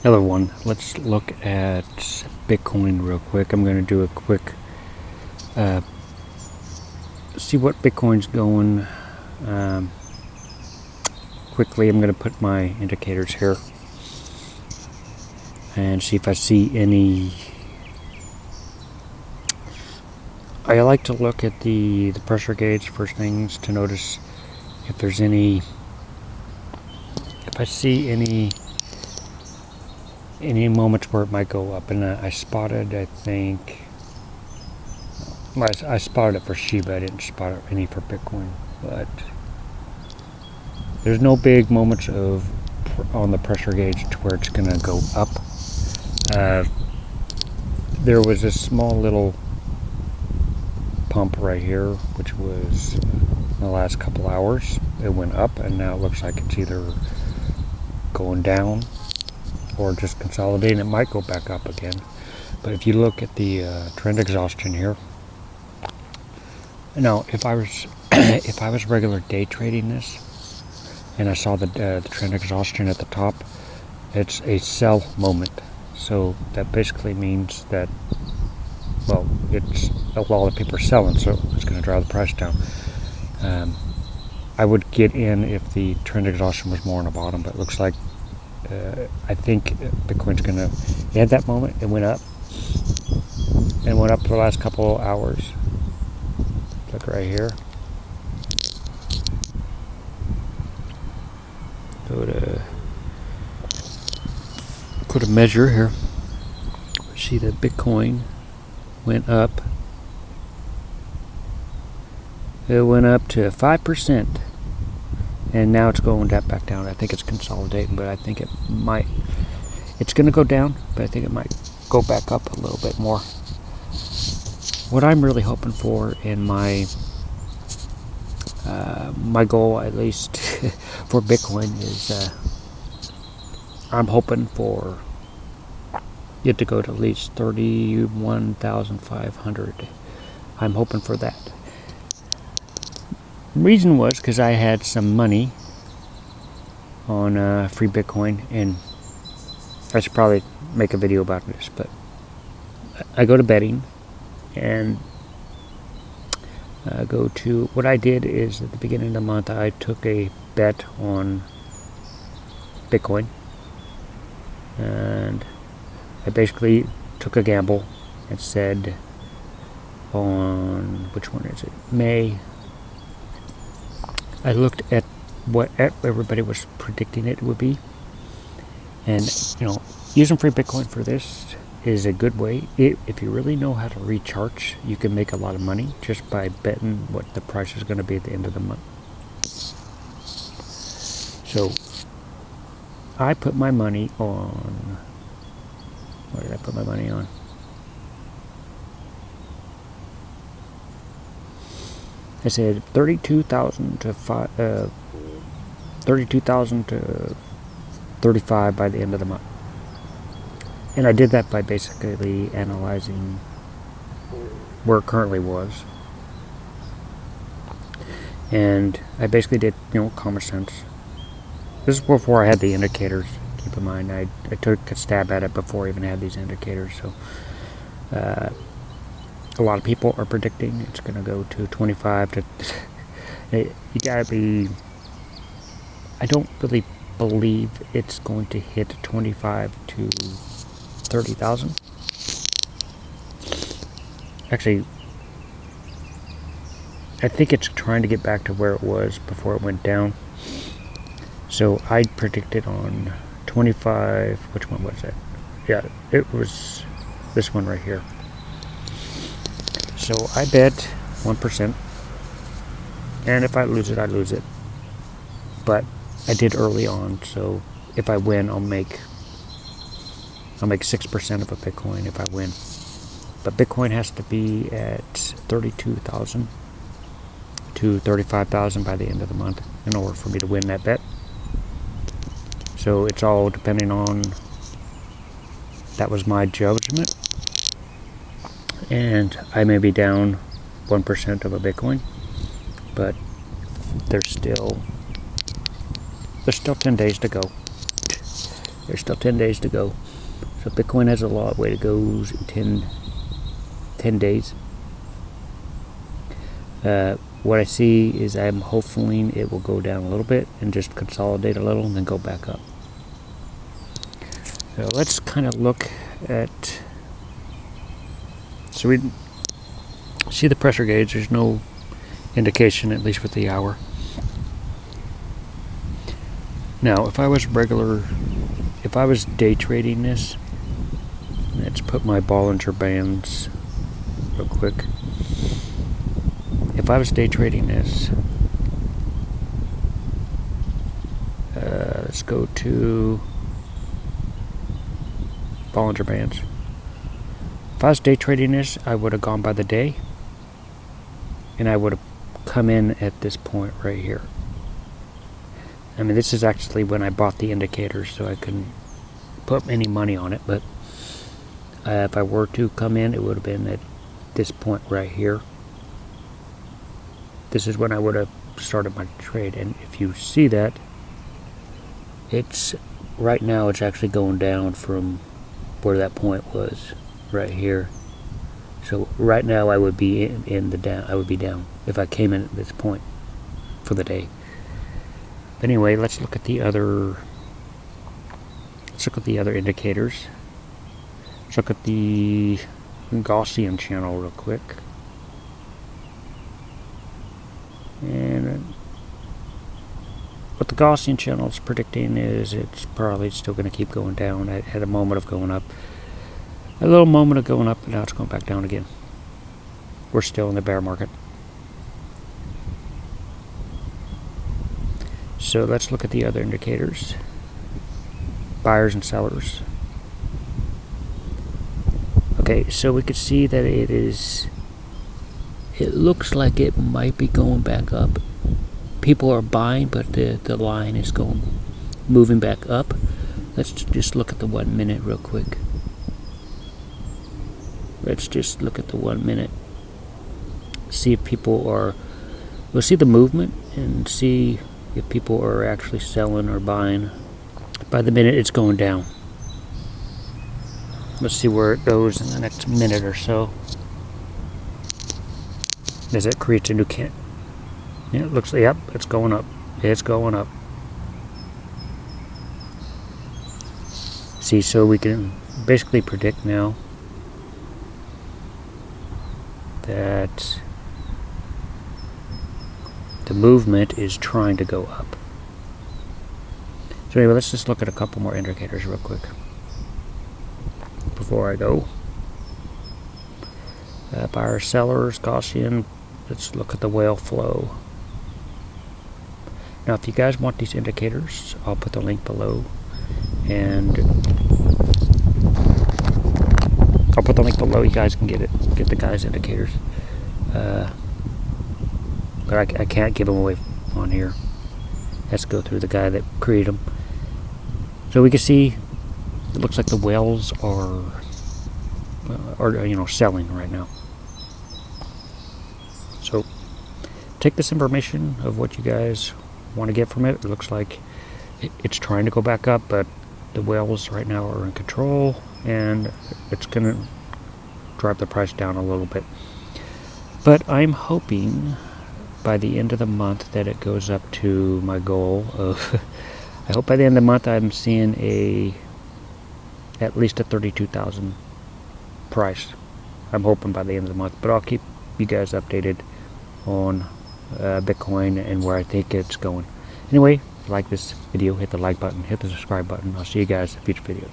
Hello everyone, let's look at Bitcoin real quick. I'm going to do a quick see what Bitcoin's going. Quickly, I'm going to put my indicators here and see if I see any. I like to look at the pressure gauge first things to notice if there's any, if I see any moments where it might go up. And I spotted, I think, well, I spotted it for Shiba. I didn't spot any for Bitcoin, but there's no big moments on the pressure gauge to where it's going to go up. There was a small little pump right here, which was in the last couple hours. It went up, and now it looks like it's either going down or just consolidating. It might go back up again. But if you look at the trend exhaustion here, now if I was if I was regular day trading this, and I saw the trend exhaustion at the top, it's a sell moment. So that basically means that, well, it's a lot of people are selling, so it's going to drive the price down. I would get in if the trend exhaustion was more on the bottom, but it looks like I think Bitcoin's going to, at that moment, it went up for the last couple hours. Look right here. Go to put a measure here. See that Bitcoin went up. It went up to 5%, and now it's going back down. I think it's consolidating, but I think it's going to go down, but I think it might go back up a little bit more. What I'm really hoping for in my goal, at least for Bitcoin, is I'm hoping for it to go to at least 31,500. I'm hoping for that. Reason was because I had some money on free Bitcoin, and I should probably make a video about this, but I go to betting and go to, what I did is at the beginning of the month I took a bet on Bitcoin, and I basically took a gamble and said on, which one is it, May, I looked at what everybody was predicting it would be, and using free Bitcoin for this is a good way. If you really know how to recharge, you can make a lot of money just by betting what the price is going to be at the end of the month. So I put my money on, what did I put my money on? I said 32,000 to 35 by the end of the month. And I did that by basically analyzing where it currently was. And I basically did, common sense. This is before I had the indicators. Keep in mind, I took a stab at it before I even had these indicators. So a lot of people are predicting it's going to go to 25 to... You gotta be... I don't really believe it's going to hit 25 to 30,000. Actually, I think it's trying to get back to where it was before it went down. So I predicted on 25, which one was it? Yeah, it was this one right here. So I bet 1%, and if I lose it, I lose it. But I did early on, so if I win, I'll make 6% of a Bitcoin if I win. But Bitcoin has to be at 32,000 to 35,000 by the end of the month in order for me to win that bet. So it's all depending on, that was my judgment. And I may be down 1% of a Bitcoin, but there's still 10 days to go. There's still 10 days to go. So Bitcoin has a long way to go in 10 days. What I see is I'm hoping it will go down a little bit and just consolidate a little and then go back up. So let's kind of look at, so we see the pressure gauge. There's no indication, at least with the hour. Now, if I was day trading this, let's put my Bollinger Bands real quick. If I was day trading this, let's go to Bollinger Bands. If I was day trading this, I would have gone by the day, and I would have come in at this point right here. I mean, this is actually when I bought the indicators, so I couldn't put any money on it, but if I were to come in, it would have been at this point right here. This is when I would have started my trade, and if you see that, it's right now it's actually going down from where that point was right here. So right now I would be in the down. I would be down if I came in at this point for the day. But anyway, let's look at the other. Let's look at the other indicators. Let's look at the Gaussian channel real quick. And what the Gaussian channel is predicting is it's probably still going to keep going down. I had a moment of going up. A little moment of going up, and now it's going back down again. We're still in the bear market. So let's look at the other indicators. Buyers and sellers. Okay, so we could see that it looks like it might be going back up. People are buying, but the line is moving back up. Let's just look at the 1 minute real quick. Let's just look at the 1 minute. See if people are, we'll see the movement and see if people are actually selling or buying. By the minute, it's going down. Let's see where it goes in the next minute or so. As it creates a new candle. Yeah, it looks like, yep, it's going up. It's going up. See, so we can basically predict now that the movement is trying to go up. So anyway, let's just look at a couple more indicators real quick before I go. Buyers, sellers, Gaussian. Let's look at the whale flow. Now, if you guys want these indicators, I'll put the link below, and I'll put the link below. You guys can get the guys' indicators. But I can't give them away on here. Has to go through the guy that created them. So we can see it looks like the whales are selling right now. So take this information of what you guys want to get from it. It looks like it's trying to go back up, but the whales right now are in control, and it's going to drive the price down a little bit. But I'm hoping by the end of the month that it goes up to my goal of I hope by the end of the month I'm seeing at least a 32,000 price. I'm hoping by the end of the month, but I'll keep you guys updated on Bitcoin and where I think it's going. Anyway, if you like this video, hit the like button, hit the subscribe button. I'll see you guys in future videos.